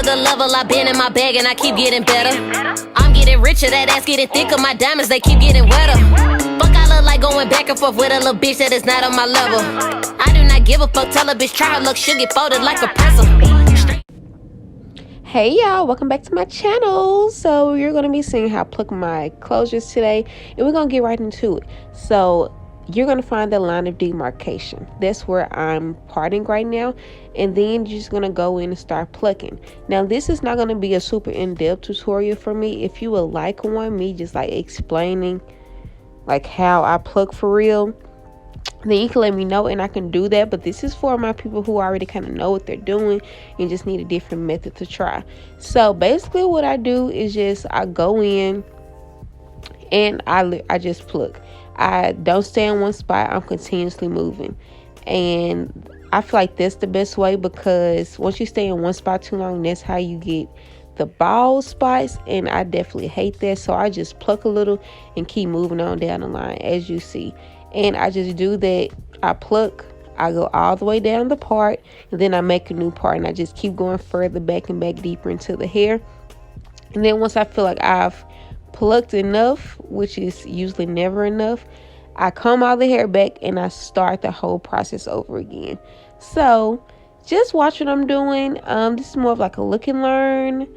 another level. I've been in my bag and I keep getting better. I'm getting richer, that ass getting thicker. My diamonds, they keep getting wetter. Fuck, I look like going back and forth with a little bitch that is not on my level. I do not give a fuck, tell a bitch try her luck, she'll get folded like a pretzel. Hey y'all, welcome back to my channel. So you're going to be seeing how I pluck my closures today, and we're going to get right into it. So you're going to find the line of demarcation. That's where I'm parting right now, and then you're just going to go in and start plucking. Now this is not going to be a super in-depth tutorial for me. If you would like one, me just like explaining like how I pluck for real, then you can let me know and I can do that. But this is for my people who already kind of know what they're doing and just need a different method to try. So basically what I do is just I go in and I just pluck. I don't stay in one spot. I'm continuously moving, and I feel like that's the best way, because once you stay in one spot too long, that's how you get the bald spots, and I definitely hate that. So I just pluck a little and keep moving on down the line, as you see. And I just do that. I pluck, I go all the way down the part, and then I make a new part, and I just keep going further back and back deeper into the hair. And then once I feel like I've plucked enough, which is usually never enough, I comb all the hair back and I start the whole process over again. So just watch what I'm doing. This is more of like a look and learn.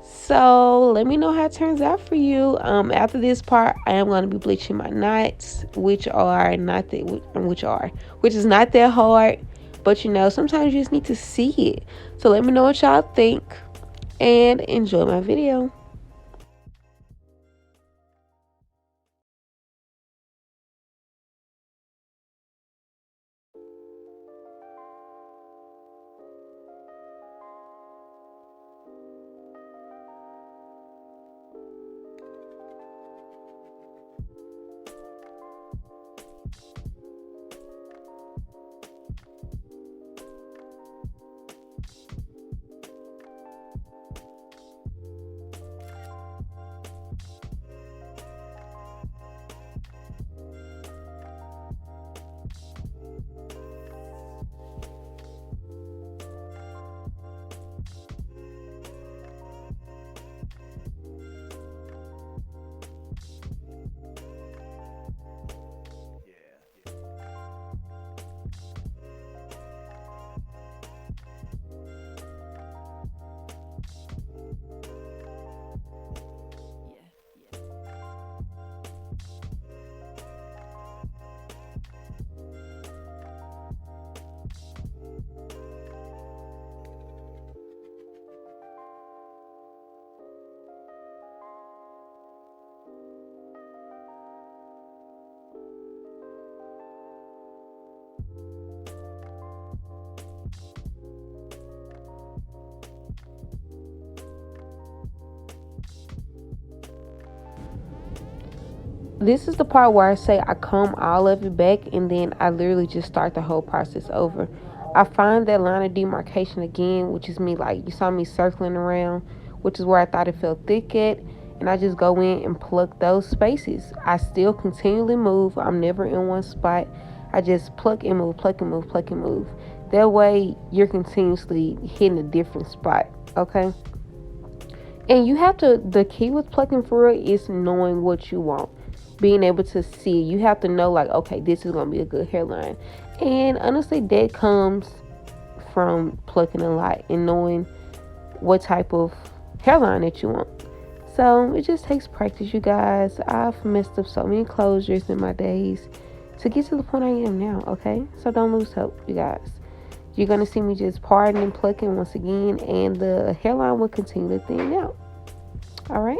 So let me know how it turns out for you. After this part, I am going to be bleaching my knots, which is not that hard, but you know, sometimes you just need to see it. So let me know what y'all think and enjoy my video. This is the part where I say I comb all of it back, and then I literally just start the whole process over. I find that line of demarcation again, which is me, like you saw me circling around, which is where I thought it felt thick at, and I just go in and pluck those spaces. I still continually move. I'm never in one spot. I just pluck and move, pluck and move, pluck and move. That way you're continuously hitting a different spot, okay? And you have to, the key with plucking for real is knowing what you want. Being able to see. You have to know, like, okay, this is going to be a good hairline. And honestly, that comes from plucking a lot and knowing what type of hairline that you want. So it just takes practice, you guys. I've messed up so many closures in my days to get to the point I am now, okay? So don't lose hope, you guys. You're going to see me just parting and plucking once again, and the hairline will continue to thin out. All right?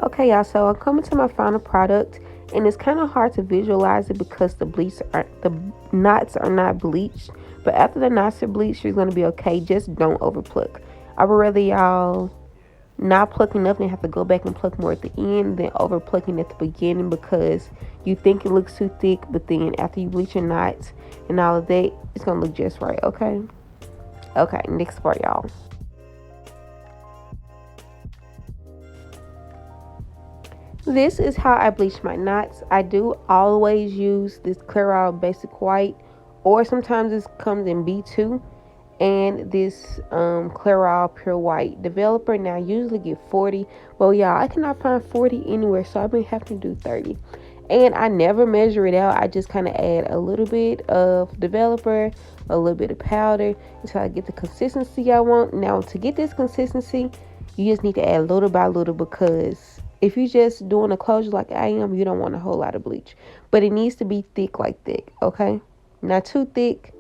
Okay, y'all, so I'm coming to my final product, and it's kind of hard to visualize it because the knots are not bleached. But after the knots are bleached, you're gonna be okay. Just don't over pluck. I would rather y'all not pluck enough and have to go back and pluck more at the end than over plucking at the beginning, because you think it looks too thick, but then after you bleach your knots and all of that, it's gonna look just right. Okay, next part, y'all. This is how I bleach my knots. I do always use this Clear Basic White, or sometimes this comes in B2, and this Clear Pure White Developer. Now I usually get 40, but y'all, I cannot find 40 anywhere, so I've been having to do 30. And I never measure it out. I just kind of add a little bit of developer, a little bit of powder, until I get the consistency I want. Now to get this consistency, you just need to add little by little, because if you're just doing a closure like I am, you don't want a whole lot of bleach. But it needs to be thick like thick, okay? Not too thick,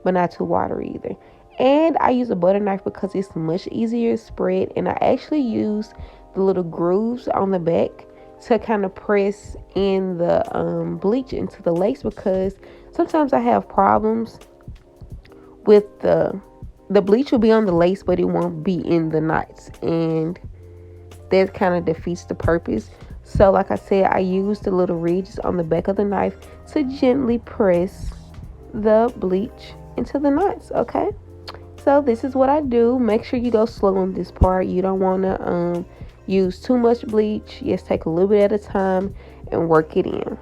but not too watery either. And I use a butter knife because it's much easier to spread. And I actually use the little grooves on the back to kind of press in the bleach into the lace, because sometimes I have problems with the bleach will be on the lace, but it won't be in the knots, and that kind of defeats the purpose. So like I said, I use the little ridges on the back of the knife to gently press the bleach into the knots. Okay, so this is what I do. Make sure you go slow on this part. You don't want to use too much bleach. Just take a little bit at a time and work it in.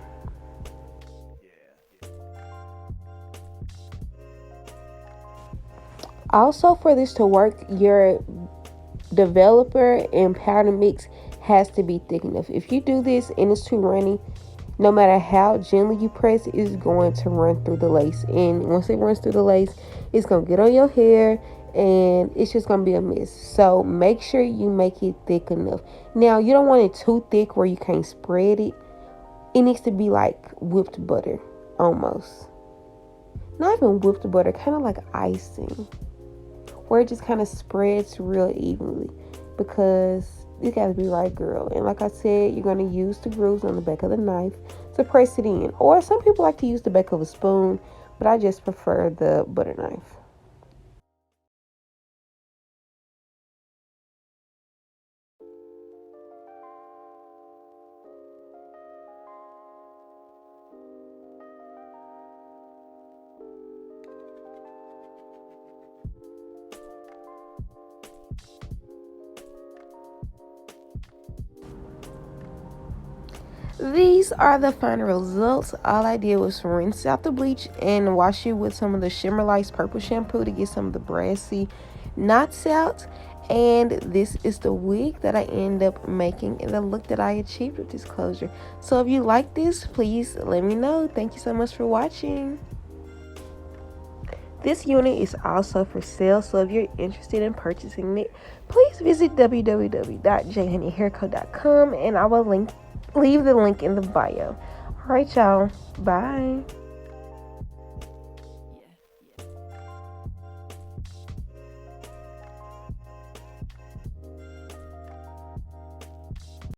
Also, for this to work, your developer and powder mix has to be thick enough. If you do this and it's too runny, no matter how gently you press, it's going to run through the lace. And once it runs through the lace, it's going to get on your hair, and it's just going to be a mess. So make sure you make it thick enough. Now, you don't want it too thick where you can't spread it. It needs to be like whipped butter, almost. Not even whipped butter, kind of like icing, where it just kind of spreads real evenly, because you got to be right, girl. And like I said, you're going to use the grooves on the back of the knife to press it in. Or some people like to use the back of a spoon, but I just prefer the butter knife. These are the final results. All I did was rinse out the bleach and wash it with some of the Shimmer Lights purple shampoo to get some of the brassy knots out. And this is the wig that I end up making and the look that I achieved with this closure. So if you like this, please let me know. Thank you so much for watching. This unit is also for sale, so if you're interested in purchasing it, please visit www.jhoneyhairco.com, and I will leave the link in the bio. All right, y'all. Bye.